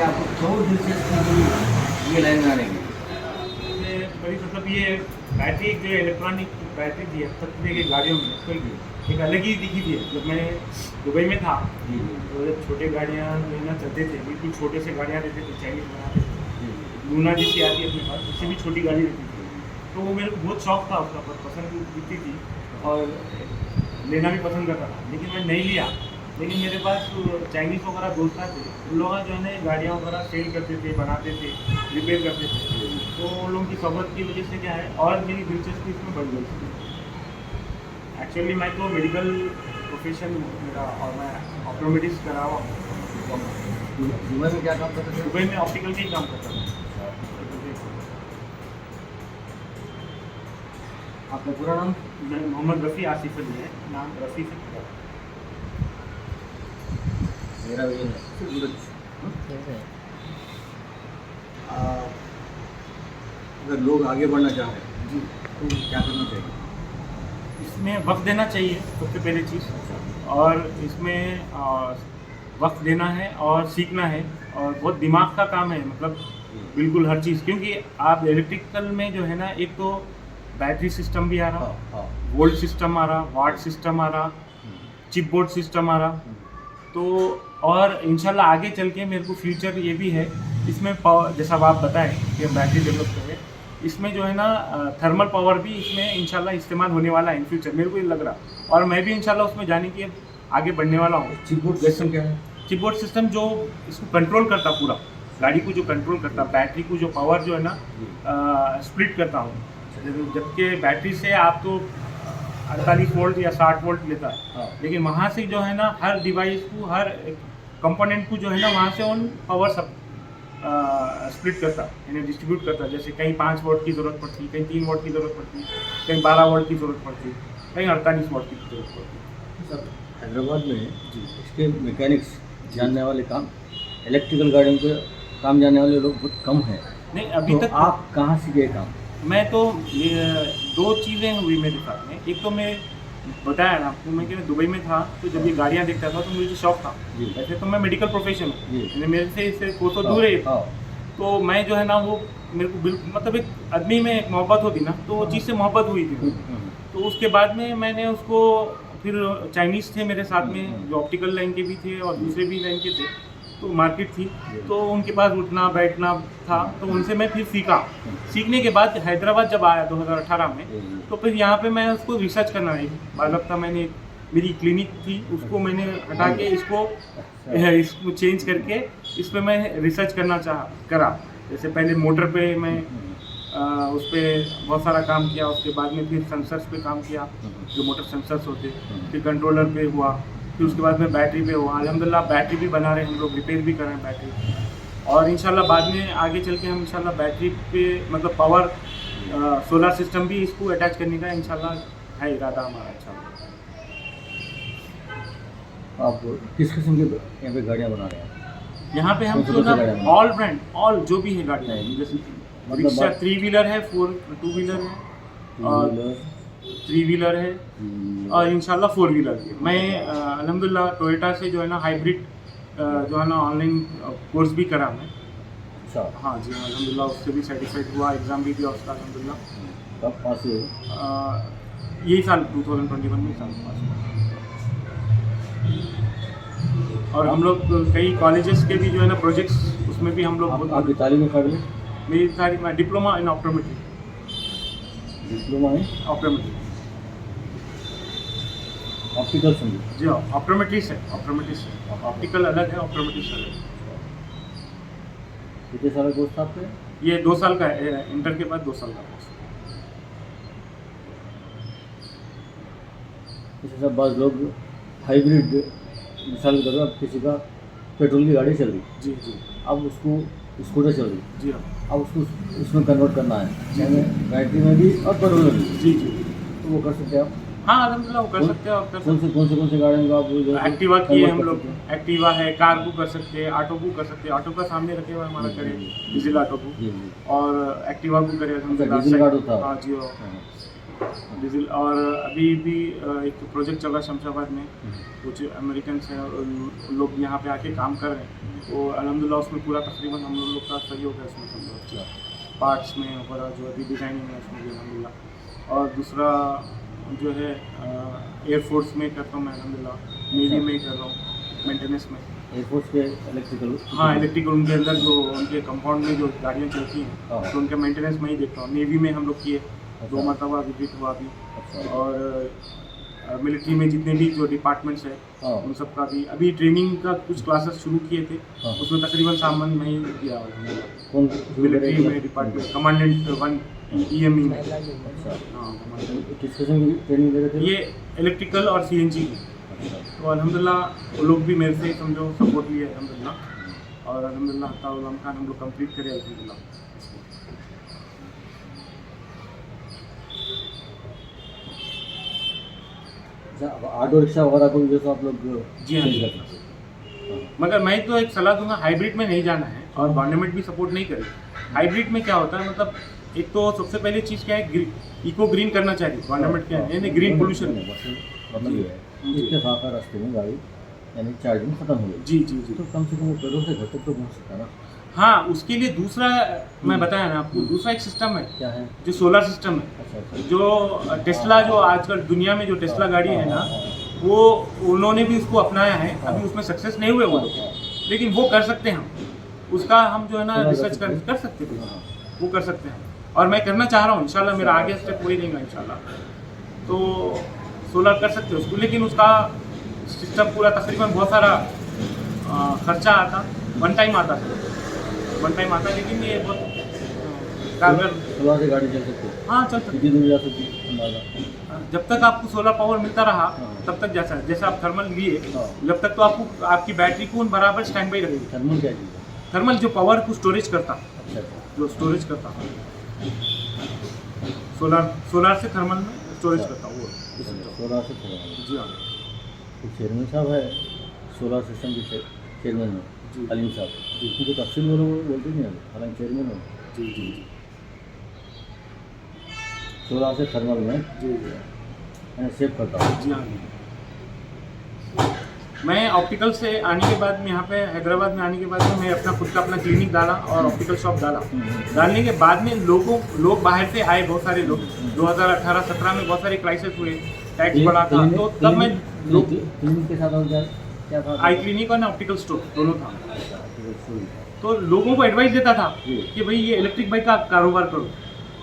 आपको क्यों दिलचस्पी हुई ये लाइन में आने की? ये बड़ी मतलब ये बैटरी जो इलेक्ट्रॉनिक बैटरी थी अब तक की गाड़ियों में कोई भी एक अलग ही दिखी थी। जब मैं दुबई में था जी तो जब छोटे गाड़ियाँ लेना चलते थे, बिल्कुल छोटे से गाड़ियाँ रहते थे, चाइनीज बनाते थे, जी लूना जैसी आती है अपने पास, उससे भी छोटी गाड़ी रहती थी। तो वो मेरे को बहुत शौक था उसका, पसंद दिखती थी और लेना भी पसंद करता था, लेकिन मैं नहीं लिया। लेकिन मेरे पास चाइनीज़ वगैरह दोस्त थे, उन लोग जो है ना ये गाड़ियाँ वगैरह सेल करते थे, बनाते थे, रिपेयर करते थे। तो उन लोगों की सोबत की वजह से क्या है और मेरी दिलचस्पी इसमें बढ़ गई थी। एक्चुअली मैं तो मेडिकल प्रोफेशन मेरा और मैं ऑप्टोमेट्रिक्स करा हुआ हूँ। दुबई में क्या काम करते थे? दुबई में ऑप्टिकल का ही काम करता था। आपका पूरा नाम? मैं मोहम्मद रफ़ी आसिफ अली है, नाम रफ़ी से पूरा। मेरा भी सूरज। अगर लोग आगे बढ़ना चाह रहे हैं जी, तो क्या करना चाहिए? इसमें वक्त देना चाहिए सबसे पहली चीज़, और इसमें वक्त देना है और सीखना है, और बहुत दिमाग का काम है, मतलब बिल्कुल हर चीज़। क्योंकि आप इलेक्ट्रिकल में जो है ना, एक तो बैटरी सिस्टम भी आ रहा, हाँ वोल्ट सिस्टम आ रहा, वाट सिस्टम आ रहा, चिप बोर्ड सिस्टम आ रहा। तो और इंशाल्लाह आगे चल के मेरे को फ्यूचर ये भी है इसमें पावर, जैसा आप बताएं कि बैटरी डेवलप करें, इसमें जो है ना थर्मल पावर भी इसमें इंशाल्लाह इस्तेमाल होने वाला है इन फ्यूचर, मेरे को ये लग रहा। और मैं भी इंशाल्लाह उसमें जाने के आगे बढ़ने वाला हूँ। चिपबोर्ड सिस्टम क्या है? चिपबोर्ड सिस्टम जो इसको कंट्रोल करता, पूरा गाड़ी को जो कंट्रोल करता, बैटरी को जो पावर जो है ना स्प्लिट करता हूँ। जबकि बैटरी से आप तो 48 वोल्ट या 60 वोल्ट लेता है, हाँ। लेकिन वहाँ से जो है ना हर डिवाइस को, हर कंपोनेंट को जो है ना वहाँ से उन पावर सब स्प्लिट करता, यानी डिस्ट्रीब्यूट करता। जैसे कहीं 5 वोल्ट की ज़रूरत पड़ती, कहीं 3 वोल्ट की ज़रूरत पड़ती, कहीं 12 वोल्ट की ज़रूरत पड़ती, कहीं 48 वोल्ट की ज़रूरत पड़ती। सर हैदराबाद में जी इसके मैकेनिक्स जानने वाले काम, इलेक्ट्रिकल गाड़ियों के काम जानने वाले लोग बहुत कम हैं। नहीं, अभी तो तक आप कहाँ सीखे काम? मैं तो ये 2 चीज़ें हुई मेरे साथ में। एक तो मैं बताया ना आपको, मैं कि दुबई में था, तो जब ये गाड़ियाँ देखता था तो मुझे शौक था। जी। वैसे तो मैं मेडिकल प्रोफेशन हूँ, जी। यानी मेरे से इससे कोसों दूर है। हाँ। तो मैं जो है ना वो मेरे को बिल्कुल, मतलब एक आदमी में एक मोहब्बत होती ना, तो वो चीज़ से मोहब्बत हुई थी मेरे को। तो उसके बाद में मैंने उसको, फिर चाइनीज़ थे मेरे साथ में जो ऑप्टिकल लाइन के भी थे और दूसरे भी लाइन के थे, तो मार्केट थी, तो उनके पास उठना बैठना था, तो उनसे मैं फिर सीखा। सीखने के बाद हैदराबाद जब आया 2018 में, तो फिर यहाँ पे मैं उसको रिसर्च करना है। मतलब था मैंने, मेरी क्लिनिक थी, उसको मैंने हटा के इसको चेंज करके इस पर मैं रिसर्च करना करा। जैसे पहले मोटर पे मैं उस पर बहुत सारा काम किया, उसके बाद में फिर सेंसर्स पे काम किया, जो मोटर सेंसर्स होते, फिर कंट्रोलर पे हुआ, फिर उसके बाद में बैटरी पे हुआ। अल्हम्दुलिल्लाह बैटरी भी बना रहे हैं हम लोग, रिपेयर भी कर रहे हैं बैटरी, और इंशाल्लाह बाद में आगे चल के हम इंशाल्लाह बैटरी पे, मतलब पावर सोलर सिस्टम भी इसको अटैच करने का इंशाल्लाह है इरादा हमारा। इंशाल्लाह आप किस किस्म की यहाँ पे गाड़ियाँ बना रहे हैं? यहाँ पे हम कौन-सी तो ना गाड़ियाँ बना? ऑल ब्रांड, ऑल जो भी है गाड़ियाँ, नहीं, जैसे मतलब रिक्शा बात- 3 व्हीलर है, 2 व्हीलर है, और 3 व्हीलर है, और इंशाल्लाह 4 व्हीलर है। मैं अल्हम्दुलिल्लाह टोयोटा से जो है ना हाइब्रिड जो है ना ऑनलाइन कोर्स भी करा मैं। अच्छा। हाँ जी, अल्हम्दुलिल्लाह उससे भी सर्टिफाइड हुआ, एग्ज़ाम भी दिया उसका अल्हम्दुलिल्लाह। कब पास हुए? यही साल 2021 में साल पास हुआ। और हम लोग कई कॉलेजेस के भी जो है ना प्रोजेक्ट्स, उसमें भी हम लोग आपकी तालीम काबिल? मेरी सारी डिप्लोमा इन ऑप्टोमेट्री, डिप्लोमा है ऑप्टोमेट्री। ऑप्टिकल समझे? जी हाँ, ऑप्टोमेट्री से, ऑप्टिकल अलग है, ऑप्टोमेट्री अलग है। कितने साल का कोर्स था आपके? ये 2 साल का है, इंटर के बाद 2 साल का कोर्स। जैसे सब बाज़ लोग हाइब्रिड, मिसाल के तौर पर किसी का पेट्रोल की गाड़ी चल रही, जी जी अब उसको स्कूटर चल रही, जी हाँ अब उसको उसमें कन्वर्ट करना है, चाहे बैटरी में भी और पेट्रोल में भी, जी जी। तो वो कर सकते हैं आप? हाँ अल्हम्दुलिल्लाह वो कर सकते हैं, और कर सकते कौन से गाड़ियों का आप जो हैं। है एक्टिवा की है convert हम कर लोग, सकते हैं? एक्टिवा है, कार को कर सकते हैं, ऑटो को कर सकते हैं। ऑटो का सामने रखे हुआ है हमारा करे, डीजल ऑटो को, जी जी। और एक्टिवा को करे अच्छा, डीजल का ऑटो था। हाँ जी हाँ। हाँ। डीजल। और अभी भी एक प्रोजेक्ट चल रहा है शमशाबाद में, कुछ अमेरिकन हैं और उन लोग यहाँ पे आके काम कर रहे हैं। तो अल्हम्दुलिल्लाह उसमें पूरा तकरीबन हम लोग का सहयोग है उसमें, समझो पार्ट्स में वगैरह जो अभी डिज़ाइनिंग है उसमें भी अल्हम्दुलिल्लाह। और दूसरा जो है एयरफोर्स में करता हूँ मैं अल्हम्दुलिल्लाह, नेवी में कर रहा हूँ मेंटेनेंस में। एयरफोर्स के इलेक्ट्रिकल? हाँ, इलेक्ट्रिकल उनके अंदर जो उनके कंपाउंड में जो गाड़ियाँ चलती हैं हाँ। तो उनका मेंटेनेंस मैं ही देखता हूँ। नेवी में हम लोग किए, 2 मरतबा विजिट हुआ अभी। अच्छा। और मिलिट्री में जितने भी जो डिपार्टमेंट्स है हाँ। उन सब का भी अभी ट्रेनिंग का कुछ क्लासेस शुरू किए थे। हाँ। उसमें तकरीबन सामान मैं ही किया कौन मिलिट्री में डिपार्टमेंट कमांडेंट 1 EME में। अच्छा। हाँ, कमांडेंट। किस किस्म की ट्रेनिंग दे रहे थे? ये इलेक्ट्रिकल और CNG की। अच्छा। तो अल्हम्दुलिल्लाह वो लोग भी मेरे से समझो सपोर्ट लिए अल्हम्दुलिल्लाह। और अल्हम्दुलिल्लाह ताउल खान हम लोग कंप्लीट करे अल्हम्दुलिल्लाह। अच्छा, ऑटो रिक्शा वगैरह को भी जैसे आप लोग जी हाँ, change जी। कर सकते हैं। मगर मैं तो एक सलाह दूंगा, हाइब्रिड में नहीं जाना है और गवर्नमेंट भी सपोर्ट नहीं करे। हाइब्रिड में क्या होता है, मतलब एक तो सबसे पहले चीज़ क्या है, इको ग्रीन करना चाहिए गवर्नमेंट क्या है, यानी ग्रीन पोल्यूशन। मतलब ये है इसके साथ रास्ते में गाड़ी यानी चार्जिंग खत्म हो गई जी जी जी। तो कम से कम वो पेट्रोल से घर तक तो पहुँच सकता है ना। हाँ, उसके लिए दूसरा मैं बताया ना आपको, दूसरा एक सिस्टम है क्या है? जो सोलर सिस्टम है। अच्छा अच्छा। जो टेस्ला, जो आजकल दुनिया में जो टेस्ला गाड़ी है ना, वो उन्होंने भी उसको अपनाया है। अभी उसमें सक्सेस नहीं हुए वो लोग, लेकिन वो कर सकते हैं हम। उसका हम जो है ना रिसर्च कर सकते हैं, वो कर सकते हैं। और मैं करना चाह रहा हूँ इंशाल्लाह, मेरा आगे स्टेप वही रहेगा इंशाल्लाह। तो सोलर कर सकते हो उसको, लेकिन उसका सिस्टम पूरा तकरीबन बहुत सारा खर्चा आता, वन टाइम आता, लेकिन ये बहुत कारगर। सोलर से गाड़ी चल सकती है? हाँ, चल सकती कितनी दूर जा सकती है अंदाजा? है। जब तक आपको सोलर पावर मिलता रहा तब तक जैसा जैसे आप थर्मल लिए, जब तक तो आपको आपकी बैटरी को बराबर स्टैंड बाई रहेगी। थर्मल क्या चीज़ है? थर्मल जो पावर को स्टोरेज करता, अच्छा अच्छा। जो स्टोरेज करता, सोलर से थर्मल में स्टोरेज करता वो। सोलर से थर्मल। जी हाँ तो चेयरमैन साहब है सोलर सिस्टम के चेयरमैन में जी अलीम साहब, उनको तफसील बोलते नहीं है, हालांकि चेयरमैन हो। जी जी जी सोलर से थर्मल में जी जी मैंने सेव करता हूँ। जी हाँ। मैं ऑप्टिकल से आने के बाद में, यहाँ पे हैदराबाद में आने के बाद में, मैं अपना खुद का अपना क्लिनिक डाला और ऑप्टिकल शॉप डाला। डालने के बाद में लोग बाहर से आए, बहुत सारे लोग। 2018-17 में बहुत सारे क्राइसिस हुए, टैक्स बढ़ा था, तो तब मैं क्लिनिक के साथ और क्या था? आई क्लिनिक और ऑप्टिकल स्टोर दोनों था। तो लोगों को एडवाइस देता था कि भाई ये इलेक्ट्रिक बाइक का कारोबार करो।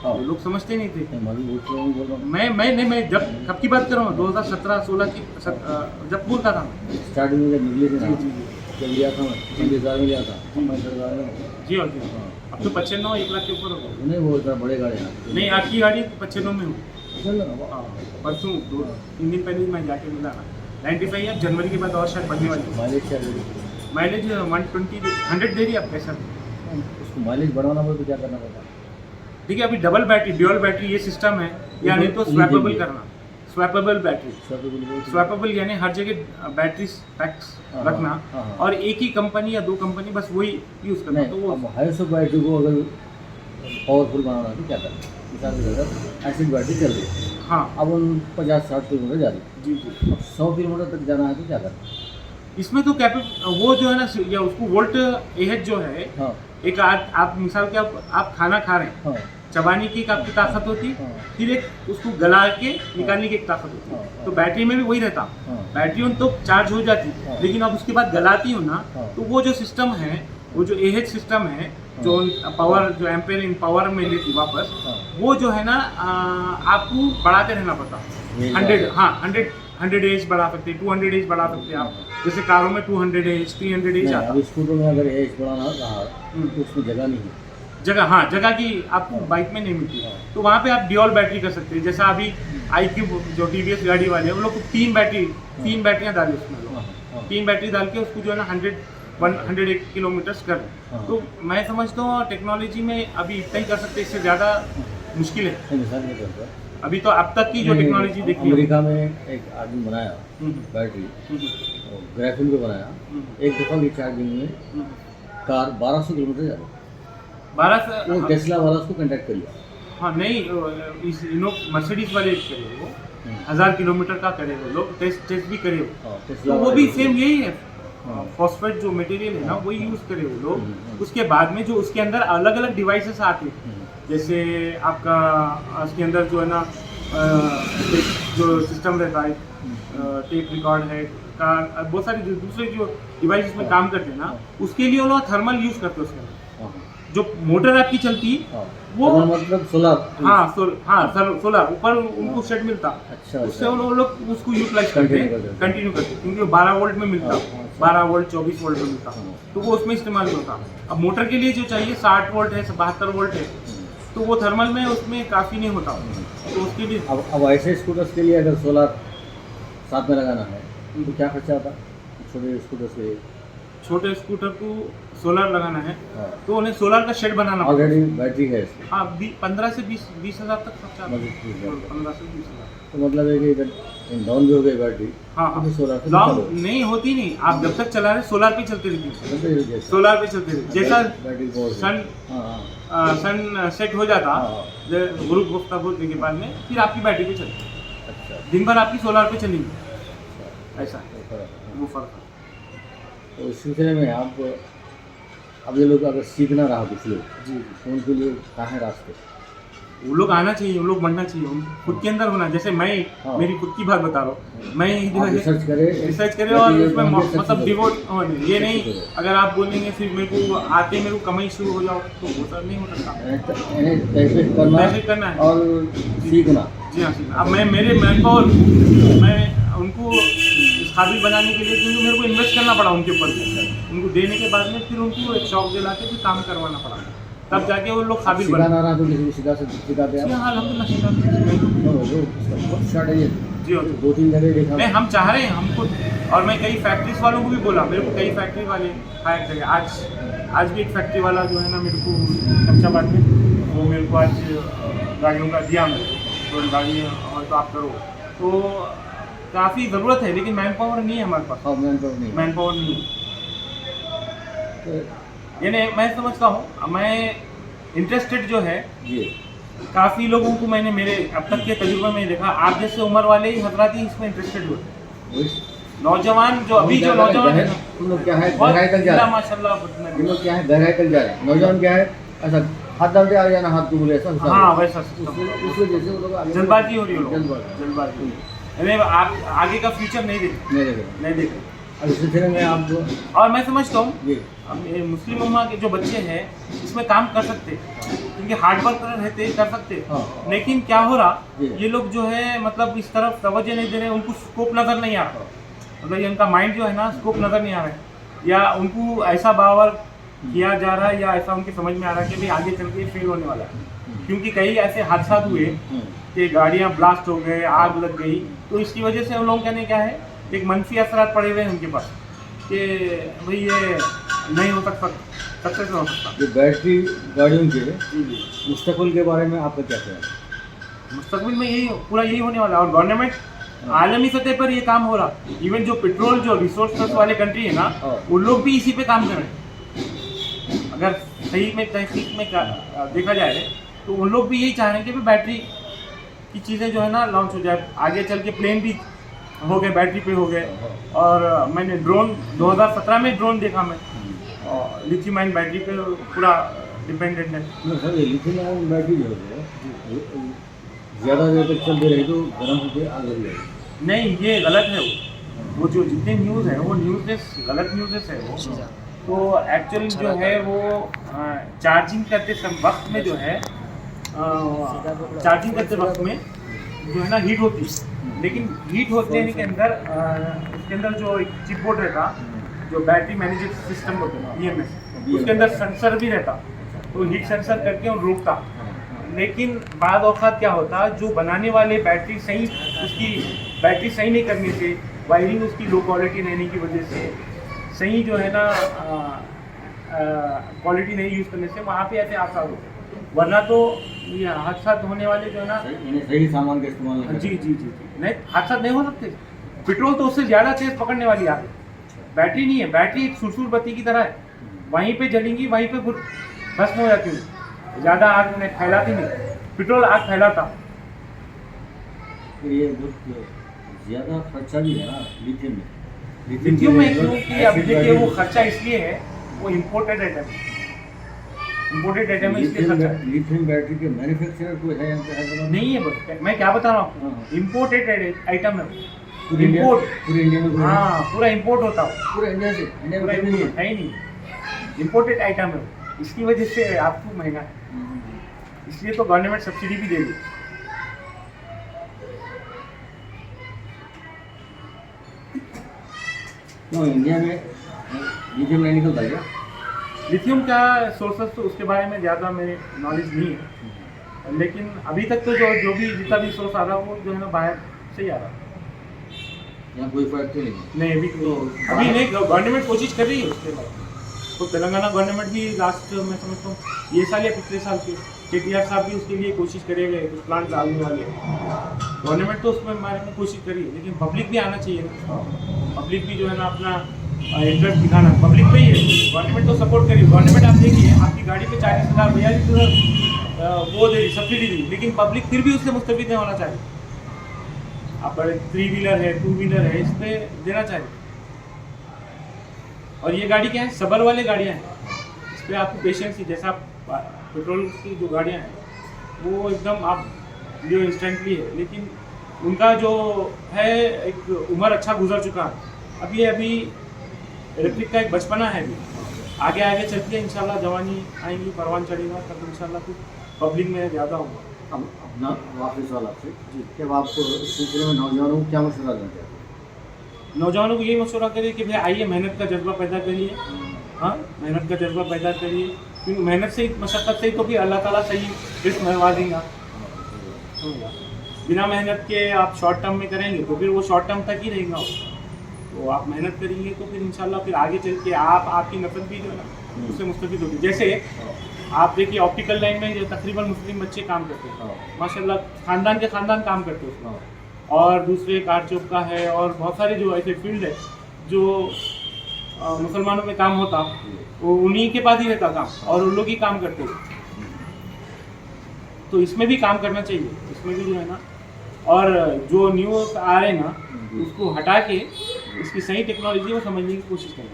हाँ। तो लोग समझते नहीं थे। बोल रहा हूँ मैं जब कब की बात कर रहा हूँ, 2017-16 की जब बोलता था मैं। स्टार्टिंग में जब निकले थे ना, जी जी जब लिया था मैं 20,000 में लिया था, 65,000 में। जी और जी। अब तो 95 1 लाख के ऊपर हो गया। नहीं वो इतना बड़े गाड़ी हैं। नहीं, आपकी गाड़ी 95 में हुई। चल रहा हाँ, परसों 2-3 दिन पहले मैं जाके मिला ना। 95 है, जनवरी के बाद और शायद बढ़ने वाली है। माइलेज क्या दे रही? माइलेज 100 दे रही है आप पैसा। उसको माइलेज बढ़ाना पड़े तो क्या करना पड़ता? देखिए, अभी डबल बैटरी, ड्यूअल बैटरी ये सिस्टम है, या नहीं तो स्वैपेबल करना। स्वैपेबल बैटरी, स्वैपेबल यानी हर जगह बैटरी पैक्स रखना, और एक ही कंपनी या 2 कंपनी बस वही यूज़ करना। तो वो हाई बैटरी को अगर पावरफुल बनाना तो क्या करना? मिसाल के तौर एसिड बैटरी चल रही है, हाँ, अब उन 50-60 किलोमीटर जा रही है, जी जी। अब 100 किलोमीटर तक जाना है तो क्या करना? इसमें तो वो जो है ना, या उसको वोल्ट एज जो है, हाँ एक आप मिसाल के आप खाना खा रहे हैं, हाँ चबाने की एक आपकी ताकत होती, हाँ। फिर एक उसको गला के निकालने की एक ताकत होती। हाँ। तो बैटरी में भी वही रहता। हाँ। बैटरी उन तो चार्ज हो जाती, हाँ। लेकिन अब उसके बाद गलाती हो ना, हाँ। तो वो जो सिस्टम है, वो जो एच सिस्टम है, जो पावर, जो एम्पेयर इन पावर में लेती वापस, हाँ। वो जो है ना, आपको बढ़ाते रहना पड़ता। 100 एज बढ़ा सकते, 200 एज बढ़ा सकते आप। जैसे कारों में 200 एज, 300 एज आता। अब स्कूटर में अगर एज बढ़ाना रहा तो उसमें जगह नहीं है, जगह की आपको बाइक में नहीं मिलती। तो वहाँ पे आप ड्यूअल बैटरी कर सकते हैं। जैसा अभी iQube जो TVS गाड़ी वाले हैं, वो लोग को 3 बैटरियाँ डाली उसमें लोग, 3 बैटरी डाल के उसको जो है ना 100 किलोमीटर्स कर। तो मैं समझता हूँ टेक्नोलॉजी में अभी इतना ही कर सकते, इससे ज़्यादा मुश्किल है। मिसाल नहीं करता। अभी तो अब तक की जो टेक्नोलॉजी देखी है, अमेरिका में एक आदमी बनाया बैटरी, ग्राफिन पे बनाया, एक दफ़ा की चार्जिंग में कार 1200 किलोमीटर जा रही है। 12 वो टेस्ला वाला उसको कॉन्टैक्ट कर लिया, हाँ नहीं, इस इनो मर्सिडीज वाले करे वो 1000 किलोमीटर का करे वो लोग, टेस्ट भी करे वो, टेस्ला तो वो भी वाले सेम यही है। हाँ। फॉस्फेट जो मटेरियल है ना वही यूज़ करे वो लोग। हम्म। उसके बाद में जो उसके अंदर अलग अलग डिवाइसेस आते हैं, जैसे आपका उसके अंदर जो है ना जो सिस्टम रहता है, टेप रिकॉर्ड है का, बहुत सारे जो दूसरे जो डिवाइस उसमें काम करते हैं ना, उसके लिए वो लोग थर्मल यूज़ करते हैं उसके अंदर। जो मोटर आपकी चलती वो मतलब सोलर। हाँ सोलर ऊपर उनको सेट मिलता, अच्छा, उससे वो लोग उसको यूटिलाइज करते हैं, कंटिन्यू करते हैं, क्योंकि वो 12 वोल्ट में मिलता, 12 वोल्ट 24 वोल्ट में मिलता, तो वो उसमें इस्तेमाल होता। अब मोटर के लिए जो चाहिए 60 वोल्ट है, 72 वोल्ट है, तो वो थर्मल में उसमें काफ़ी नहीं होता, तो उसके लिए अब ऐसे स्कूटर्स के लिए अगर सोलर साथ में लगाना है तो क्या खर्चा आता छोटे स्कूटर्स के लिए? छोटे स्कूटर को सोलर लगाना है हाँ। तो उन्हें सोलर का शेड बनाना पड़ेगा। ऑलरेडी बैटरी है इसकी? हाँ 15 से 20 हज़ार तक खर्चा आता है। 15 से 20 हज़ार। तो मतलब है कि अगर डाउन भी हो गई बैटरी हाँ तो सोलर से लॉन्ग नहीं होती, नहीं आप जब तक चला रहे सोलर पे चलते रहिए, सोलर पे चलते रहिए। जैसा बैटरी सन सेट हो जाता ग्रुप वक्त होने के बाद में फिर आपकी बैटरी पे चलती, अच्छा, दिन भर आपकी सोलर पे चलेंगी, ऐसा वो फर्क है। तो इस सिलसिले में आप अब ये लोग अगर सीखना रहा कुछ लोग जी तो उनके लिए कहाँ है रास्ते? वो लोग आना चाहिए, वो लोग बढ़ना चाहिए, उनको खुद के अंदर होना। जैसे मैं मेरी खुद की बात बता रहा हूँ, मैं जो है रिसर्च करे और उसमें मतलब डिवोट होने, ये नहीं अगर आप बोलेंगे फिर मेरे को कमाई शुरू हो जाओ तो वो सब नहीं हो सकता। मैसेज करना है और सीखना। जी हाँ सीखना। अब मैं उनको इस काबिल बनाने के लिए, क्योंकि मेरे को इन्वेस्ट करना पड़ा उनके ऊपर, उनको देने के बाद में फिर उनको एक शौक दिला के फिर काम करवाना पड़ा, तब जाके वो लोग काबिल बना रहा तो किसी को सिखाते हैं? हाँ अल्हम्दुलिल्लाह जी हाँ। 2-3 जगह देखा नहीं हम चाह रहे हैं हमको, और मैं कई फैक्ट्रीज वालों को भी बोला, मेरे को कई फैक्ट्री वाले हायर करे। आज भी एक फैक्ट्री वाला जो है ना मेरे को शमशाबाद में, वो मेरे को आज गाड़ियों का दिया, मेरे को तो गाड़ी और तो आप करो, तो काफ़ी ज़रूरत है, लेकिन मैन पावर नहीं है हमारे पास। मैन पावर नहीं है, यानी मैं समझता हूँ, मैं इंटरेस्टेड जो है ये काफ़ी लोगों को मैंने मेरे अब तक के तजुर्बे में देखा, आप जैसे उम्र वाले ही हजरात ही इसमें इंटरेस्टेड हुए। नौजवान जो अभी जो नौजवान है तुम लोग क्या है गहराई तक जा रहे हैं, माशाल्लाह तुम लोग क्या है गहराई तक जा रहे हैं। नौजवान क्या है ऐसा हाथ डालते आ जाना, हाथ को बोले ऐसा। हाँ वैसा उस वजह से वो लोग जल्दबाजी हो रही है, जल्दबाजी। अरे आप आगे का फ्यूचर नहीं देखे। अब इस सिलसिले में आप और मैं समझता हूँ मुस्लिम उम्मा के जो बच्चे हैं इसमें काम कर सकते, क्योंकि हार्ड वर्क रहते कर सकते, लेकिन क्या हो रहा ये लोग जो है मतलब इस तरफ तवज्जो नहीं दे रहे, उनको स्कोप नज़र नहीं आ रहा, मतलब ये उनका माइंड जो है ना स्कोप नज़र नहीं आ रहा है, या उनको ऐसा बावर किया जा रहा है, या ऐसा उनके समझ में आ रहा है कि भाई आगे चल के फेल होने वाला है। क्योंकि कई ऐसे हादसा हुए कि गाड़ियाँ ब्लास्ट हो गए, आग लग गई, तो इसकी वजह से उन लोगों का क्या है एक मनफी असरात पड़े हुए हैं उनके पास कि भाई ये नहीं हो सकता, सक्सेस नहीं हो सकता। ये बैटरी गाड़ियों के मुस्तकबिल के बारे में आपका क्या कहना है? मुस्तकबिल में यही पूरा यही होने वाला है, और गवर्नमेंट आलमी सतह पर ये काम हो रहा। इवन जो पेट्रोल जो रिसोर्स वाले कंट्री है ना, उन लोग भी इसी पे काम कर रहे हैं। अगर सही में तहकीक में देखा जाए तो उन लोग भी यही चाह रहे हैं कि बैटरी की चीज़ें जो है ना लॉन्च हो जाए, आगे चल के प्लेन भी हो गए बैटरी पे हो गए। और मैंने ड्रोन 2017 में ड्रोन देखा मैं, और लिथियम आयन बैटरी पे पूरा डिपेंडेंट है। सर ये लिथियम आयन बैटरी जो है ज़्यादा देर तक चलती रही तो गर्म होकर आग लग जाएगी? नहीं ये गलत है, वो जो जितने न्यूज़ है वो न्यूज़लेस गलत न्यूज़ेस है वो। तो एक्चुअली जो है वो चार्जिंग करते वक्त में जो है चार्जिंग करते वक्त में जो है ना हीट होती है, लेकिन हीट होते के अंदर उसके अंदर जो एक चिप बोर्ड रहता, जो बैटरी मैनेजर सिस्टम होता है BMS, उसके अंदर सेंसर भी रहता, तो हीट सेंसर करके और रोकता। लेकिन बाद औक़ात क्या होता, जो बनाने वाले बैटरी सही नहीं करने से, वायरिंग उसकी लो क्वालिटी रहने की वजह से, सही जो है ना क्वालिटी नहीं यूज़ करने से वहाँ पे ऐसे हादसा होते हैं। वरना तो ये हादसा होने वाले जो है ना सही सामान का इस्तेमाल जी नहीं हादसा नहीं हो सकते। पेट्रोल तो उससे ज़्यादा तेज़ पकड़ने वाली आग है, बैटरी नहीं है। बैटरी एक सुरसुर बत्ती की तरह है, वहीं पे जलेंगी वहीं पे भस्म हो जाती है, ज़्यादा आग में फैलाती नहीं। पेट्रोल आग फैलाता। फिर ये बहुत ज़्यादा खर्चा भी है ना लिथियम में। लिथियम में जो क्योंकि अब एसिड देखिए वो बैटरी- खर्चा इसलिए है, वो इम्पोर्टेड आइटम है, इम्पोर्टेड आइटम है इसलिए खर्चा है। लिथियम बैटरी के मैन्युफैक्चरर कोई है यहाँ पे हैदराबाद में? नहीं है बस, मैं क्या बता रहा हूँ हाँ। आपको, इम्पोर्टेड आइटम है वो। पूरे इंडिया इम्पोर्ट, पूरे इंडिया में कोई है? हाँ पूरा इम्पोर्ट होता है, पूरे इंडिया से इंडिया पूरा में कहीं नहीं इम्पोर्ट है ही नहीं, इम्पोर्टेड आइटम है वो। इसकी वजह से आपको महंगा है, है। इसलिए तो गवर्नमेंट सब्सिडी भी दे रही है। क्यों इंडिया में लिथियम नहीं निकलता क्या? लिथियम का सोर्सेस तो उसके बारे में ज़्यादा मेरे नॉलेज नहीं है, लेकिन अभी तक तो जो भी जितना भी सोर्स आ रहा है वो जो है ना बाहर से ही आ रहा है। यहाँ कोई फैक्ट्री नहीं है। नहीं अभी तो अभी नहीं, गवर्नमेंट कोशिश कर रही है उसके बाद। तो तेलंगाना गवर्नमेंट भी लास्ट मैं समझता हूँ ये साल या पिछले साल के KTR साहब भी उसके लिए कोशिश करेंगे, कुछ प्लांट डालने वाले हैं। गवर्नमेंट तो उसमें बारे में कोशिश करी है, लेकिन पब्लिक भी आना चाहिए ना, पब्लिक भी जो है ना अपना इंटरेस्ट दिखाना, पब्लिक पे ही है। गवर्नमेंट तो सपोर्ट करिए, गवर्नमेंट आप देखिए आपकी गाड़ी पे 40,000 42,000 वो दे रही, सब्सिडी दी, लेकिन पब्लिक फिर भी उससे मुस्तफिद नहीं होना चाहिए। आप बड़े 3 व्हीलर है 2 व्हीलर है इस पे देना चाहिए। और ये गाड़ी क्या है, सबर वाले गाड़ियाँ हैं, इस पर आपको पेशेंस ही, जैसा आप पेट्रोल की जो गाड़ियाँ हैं वो एकदम आप जो इंस्टेंटली है, लेकिन उनका जो है एक उम्र अच्छा गुजर चुका है। अभी इलेक्ट्रिक का एक बचपना है, अभी आगे आगे चलती है इंशाल्लाह, जवानी आएंगी, परवान चढ़ेगा, तब इंशाल्लाह कुछ पब्लिक में ज़्यादा होगा। अब अपना वापस सवाल आपसे जी, कि अब आपको इस सिलसिले में नौजवानों को क्या मशवरा देना चाहते हैं? नौजवानों को यही मशवरा करिए कि भाई आइए, मेहनत का जज्बा पैदा करिए, हाँ मेहनत का जज्बा पैदा करिए, क्योंकि मेहनत से ही, मशक्क़त से ही तो भी अल्लाह ताला सही रिस्क नवा देगा। बिना मेहनत के आप शॉर्ट टर्म में करेंगे तो फिर वो शॉर्ट टर्म तक ही रहेगा। तो आप मेहनत करेंगे तो फिर इंशाल्लाह फिर आगे चल के आपकी नस्ल भी जो है ना उससे मुस्तफिद होगी। जैसे आप देखिए ऑप्टिकल लाइन में जो तकरीबन मुस्लिम बच्चे काम करते हैं, माशाल्लाह खानदान के खानदान काम करते हैं उसमें, और दूसरे कारचौक का है, और बहुत सारे जो ऐसे फील्ड है जो मुसलमानों में काम होता वो उन्हीं के पास ही रहता काम, और उन लोग ही काम करते हैं। तो इसमें भी काम करना चाहिए, इसमें भी जो है ना, और जो न्यूज़ आ रहे हैं ना उसको हटा के इसकी सही टेक्नोलॉजी को समझने की कोशिश करें।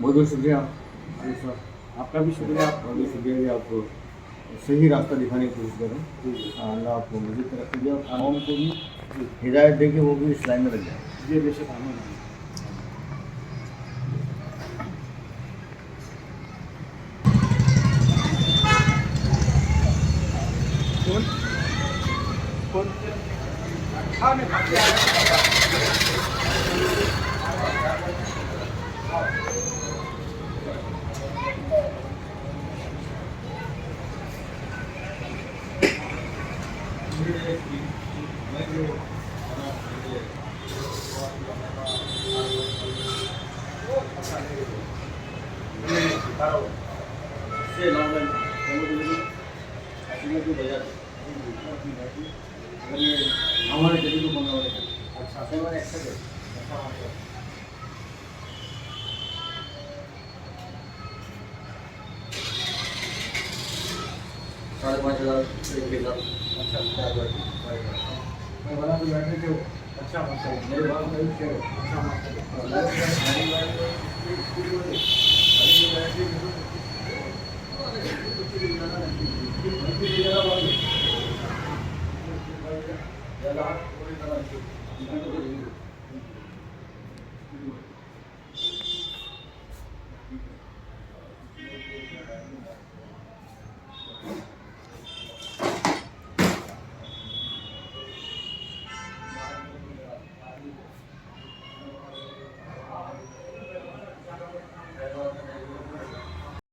बहुत बहुत शुक्रिया आरिफ साहब, आपका भी शुक्रिया। बहुत बहुत शुक्रिया कि आपको सही रास्ता दिखाने की कोशिश करें। अल्लाह आपको मज़ीद तरक्की दे और आवाम को भी हिदायत दे कि वो भी इस लाइन में लग जाए। जी बेशक आमीन। हमारे जल्दी को मंगा अच्छा से मैंने एक्स्ट्रा $5,500 के साथ अच्छा 4 मैं बना तो बैठे थे अच्छा मेरे बात में अच्छा